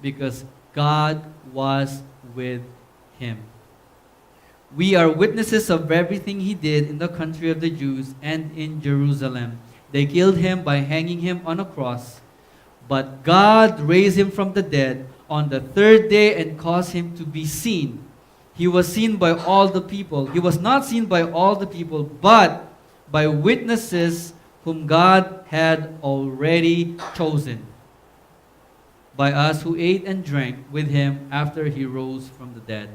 because God was with him. We are witnesses of everything he did in the country of the Jews and in Jerusalem. They killed him by hanging him on a cross, but God raised him from the dead on the third day and caused him to be seen. He was seen by all the people. He was not seen by all the people, but by witnesses whom God had already chosen, by us who ate and drank with him after he rose from the dead.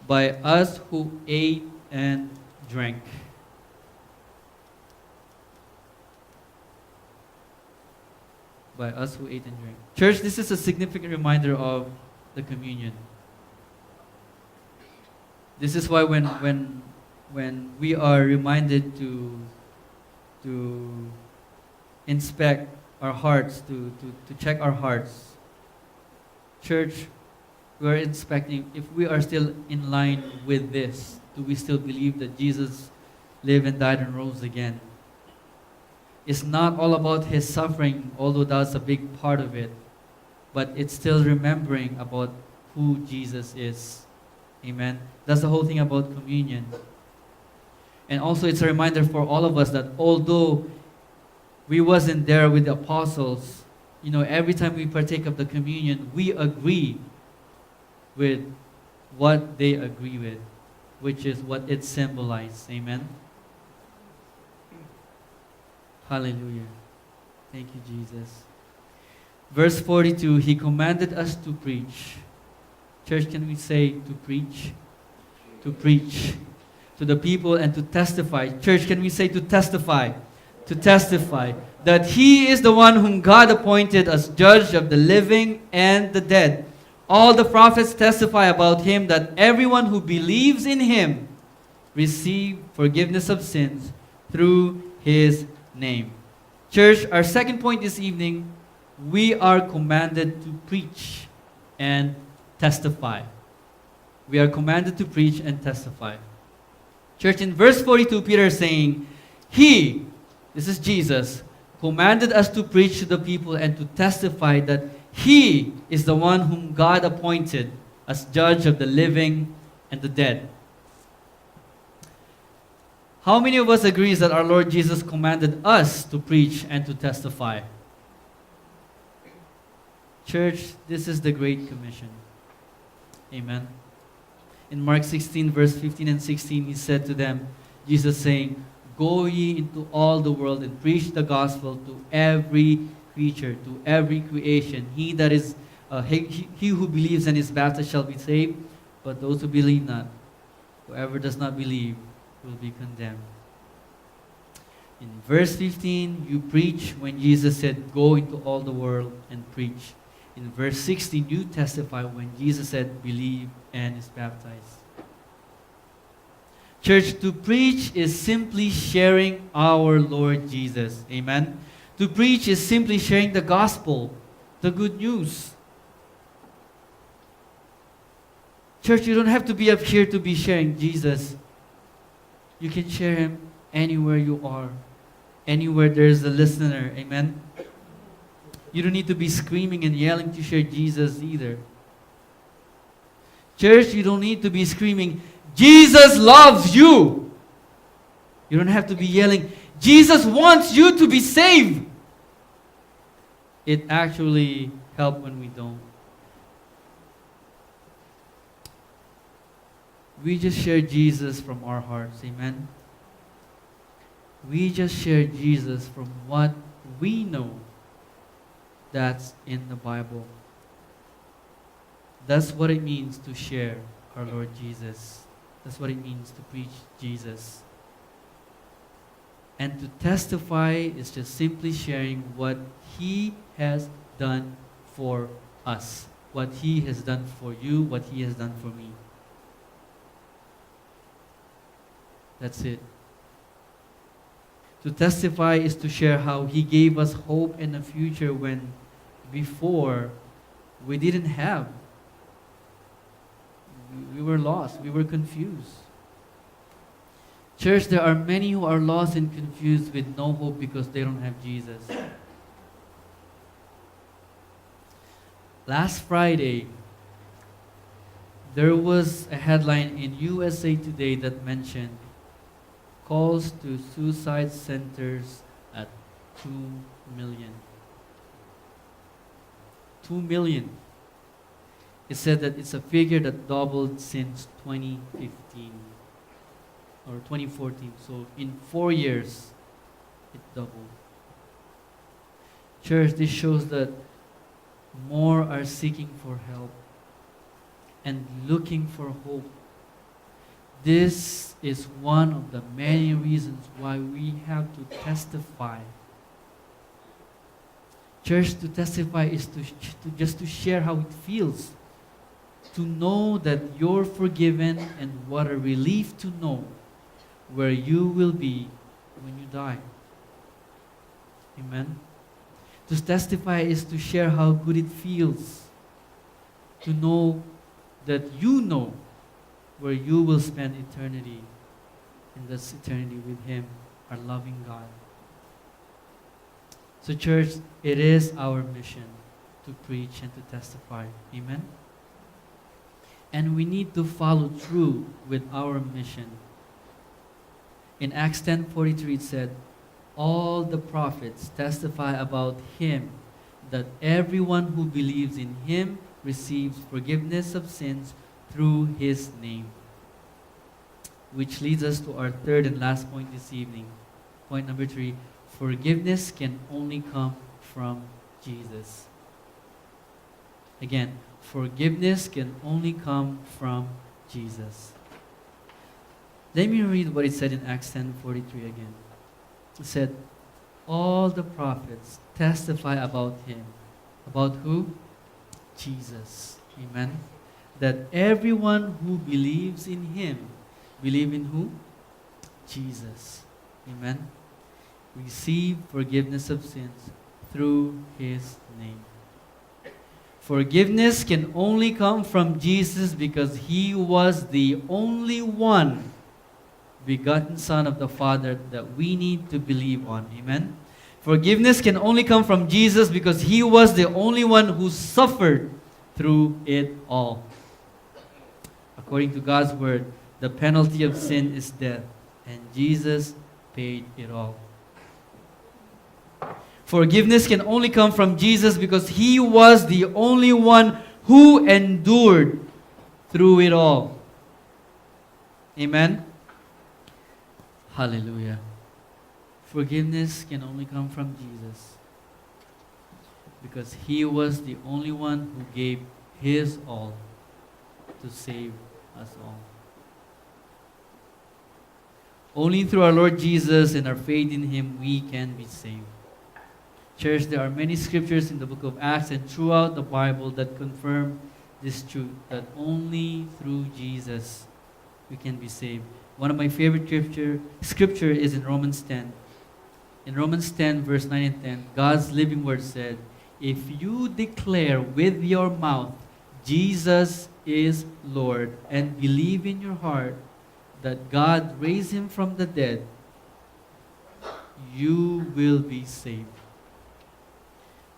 By us who ate and drank. By us who ate and drank. Church, this is a significant reminder of the communion. This is why when we are reminded to inspect our hearts, to check our hearts, church, we are inspecting if we are still in line with this. Do we still believe that Jesus lived and died and rose again? It's not all about his suffering, although that's a big part of it, but it's still remembering about who Jesus is. Amen. That's the whole thing about communion. And also it's a reminder for all of us that although we wasn't there with the apostles, every time we partake of the communion, we agree with what they agree with, which is what it symbolizes. Amen. Hallelujah. Thank you, Jesus. Verse 42, he commanded us to preach. Church, can we say to preach? To preach to the people and to testify. Church, can we say to testify? To testify that he is the one whom God appointed as judge of the living and the dead. All the prophets testify about him that everyone who believes in him receive forgiveness of sins through his name. Church, our second point this evening, we are commanded to preach and testify. We are commanded to preach and testify. Church, in verse 42, Peter is saying, he, this is Jesus, commanded us to preach to the people and to testify that he is the one whom God appointed as judge of the living and the dead. How many of us agrees that our Lord Jesus commanded us to preach and to testify? Church, this is the Great Commission. Amen. In Mark 16, verse 15 and 16, he said to them, Jesus saying, go ye into all the world and preach the gospel to every creature, to every creation. He that is, he who believes and is baptized shall be saved, but those who believe not, whoever does not believe, will be condemned. In verse 15, you preach when Jesus said, go into all the world and preach. In verse 16, you testify when Jesus said, believe and is baptized. Church, to preach is simply sharing our Lord Jesus. Amen. To preach is simply sharing the gospel, the good news. Church, you don't have to be up here to be sharing Jesus. You can share him anywhere you are. Anywhere there's a listener. Amen. You don't need to be screaming and yelling to share Jesus either. Church, you don't need to be screaming, Jesus loves you. You don't have to be yelling, Jesus wants you to be saved. It actually helps when we don't. We just share Jesus from our hearts. Amen. We just share Jesus from what we know that's in the Bible. That's what it means to share our Lord Jesus. That's what it means to preach Jesus. And to testify is just simply sharing what he has done for us. What he has done for you, what he has done for me. That's it. To testify is to share how he gave us hope in the future when before we didn't have. We were lost. We were confused. Church, there are many who are lost and confused with no hope because they don't have Jesus. Last Friday, there was a headline in USA Today that mentioned calls to suicide centers at 2 million. 2 million. It said that it's a figure that doubled since 2015 or 2014. So in 4 years, it doubled. Church, this shows that more are seeking for help and looking for hope. This is one of the many reasons why we have to testify. Church, to testify is to share how it feels. To know that you're forgiven, and what a relief to know where you will be when you die. Amen. To testify is to share how good it feels to know that you know where you will spend eternity, and that's eternity with Him, our loving God. So church, it is our mission to preach and to testify. Amen? And we need to follow through with our mission. In Acts 10:43 it said, all the prophets testify about Him, that everyone who believes in Him receives forgiveness of sins through His name. Which leads us to our third and last point this evening. Point number 3, forgiveness can only come from Jesus. Again, forgiveness can only come from Jesus. Let me read what it said in Acts 10:43 again. It said, all the prophets testify about Him. About who? Jesus. Amen. That everyone who believes in Him, believe in who? Jesus. Amen. Receive forgiveness of sins through His name. Forgiveness can only come from Jesus because He was the only one begotten Son of the Father that we need to believe on. Amen. Forgiveness can only come from Jesus because He was the only one who suffered through it all. According to God's word, the penalty of sin is death, and Jesus paid it all. Forgiveness can only come from Jesus because He was the only one who endured through it all. Amen. Hallelujah. Forgiveness can only come from Jesus because He was the only one who gave His all to save us all. Only through our Lord Jesus and our faith in Him we can be saved. Church, there are many scriptures in the book of Acts and throughout the Bible that confirm this truth, that only through Jesus we can be saved. One of my favorite scripture is in Romans 10. In Romans 10, verse 9 and 10, God's living word said, if you declare with your mouth Jesus is Lord and believe in your heart that God raised Him from the dead, you will be saved.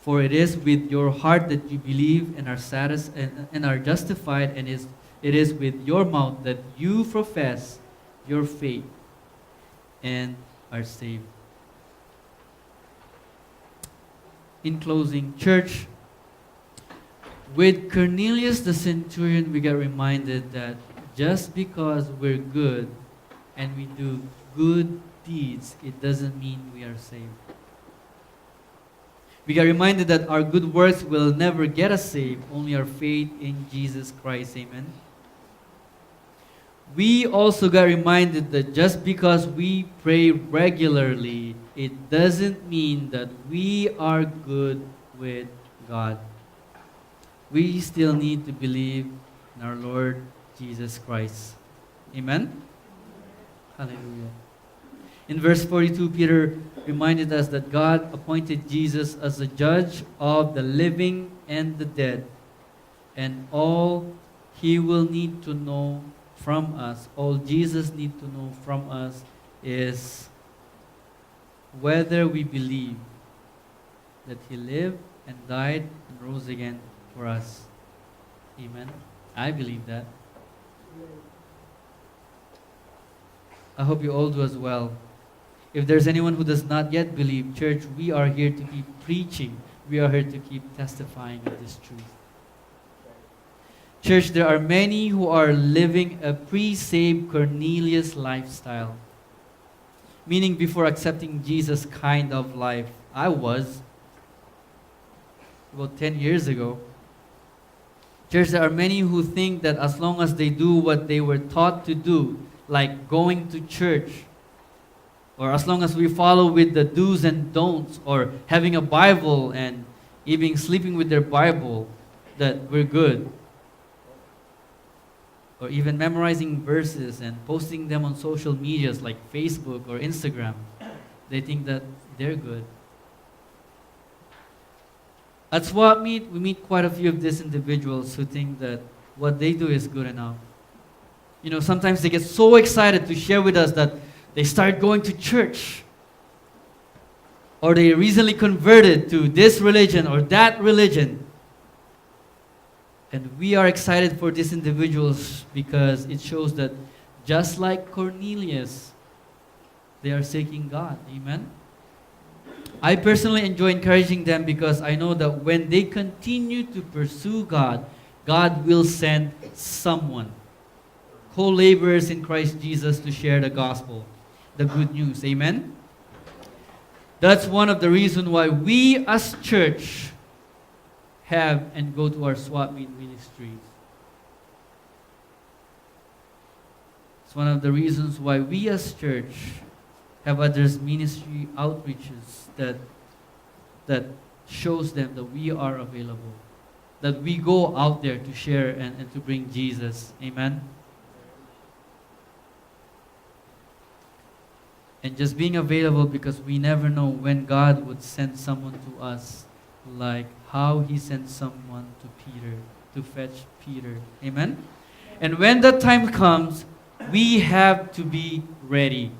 For it is with your heart that you believe and are justified, and it is with your mouth that you profess your faith and are saved. In closing, church, with Cornelius the centurion, we get reminded that just because we're good and we do good deeds, it doesn't mean we are saved. We get reminded that our good works will never get us saved, only our faith in Jesus Christ. Amen. We also got reminded that just because we pray regularly, it doesn't mean that we are good with God. We still need to believe in our Lord Jesus Christ. Amen? Hallelujah. In verse 42, Peter reminded us that God appointed Jesus as the judge of the living and the dead. And all He will need to know from us, all Jesus needs to know from us is whether we believe that He lived and died and rose again for us. Amen. I believe that. I hope you all do as well. If there's anyone who does not yet believe, church, we are here to keep preaching. We are here to keep testifying of this truth. Church, there are many who are living a pre-saved Cornelius lifestyle. Meaning before accepting Jesus kind of life. I was. About 10 years ago. Church, there are many who think that as long as they do what they were taught to do, like going to church, or as long as we follow with the do's and don'ts, or having a Bible and even sleeping with their Bible, that we're good. Or even memorizing verses and posting them on social medias like Facebook or Instagram. They think that they're good. At swap meet, we meet quite a few of these individuals who think that what they do is good enough. You know, sometimes they get so excited to share with us that they start going to church. Or they recently converted to this religion or that religion. And we are excited for these individuals because it shows that just like Cornelius, they are seeking God. Amen? I personally enjoy encouraging them because I know that when they continue to pursue God, God will send someone, co-laborers in Christ Jesus, to share the gospel, the good news. Amen? That's one of the reasons why we as church have and go to our swap meet ministries. It's one of the reasons why we as church have others ministry outreaches that shows them that we are available, that we go out there to share and to bring Jesus. Amen? And just being available because we never know when God would send someone to us, like how He sent someone to Peter, to fetch Peter. Amen? And when that time comes, we have to be ready.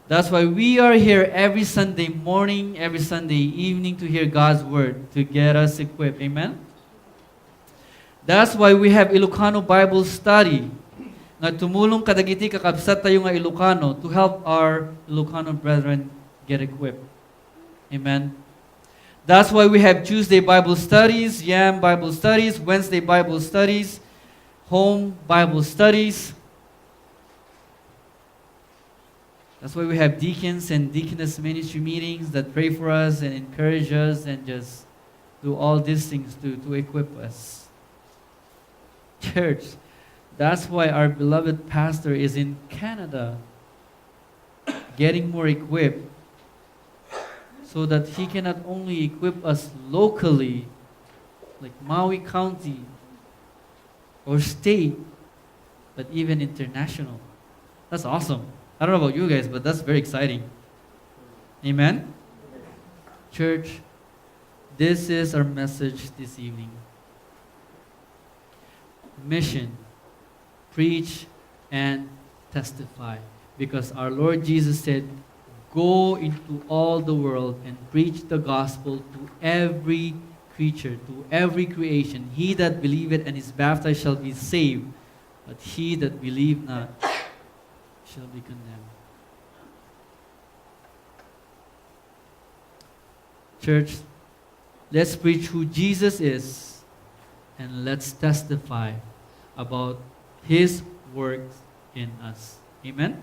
That's why we are here every Sunday morning, every Sunday evening to hear God's Word, to get us equipped. Amen? That's why we have Ilocano Bible Study. Nga tumulong kadagiti kakabsat tayo nga Ilocano to help our Ilocano brethren get equipped. Amen? That's why we have Tuesday Bible Studies, Yam Bible Studies, Wednesday Bible Studies, Home Bible Studies. That's why we have deacons and deaconess ministry meetings that pray for us and encourage us and just do all these things to equip us. Church, that's why our beloved pastor is in Canada getting more equipped so that he can not only equip us locally, like Maui County or state, but even international. That's awesome. I don't know about you guys, but that's very exciting. Amen? Church, this is our message this evening. Mission, preach, and testify. Because our Lord Jesus said, go into all the world and preach the gospel to every creature, to every creation. He that believeth and is baptized shall be saved, but he that believe not shall be condemned. Church, let's preach who Jesus is and let's testify about His works in us. Amen?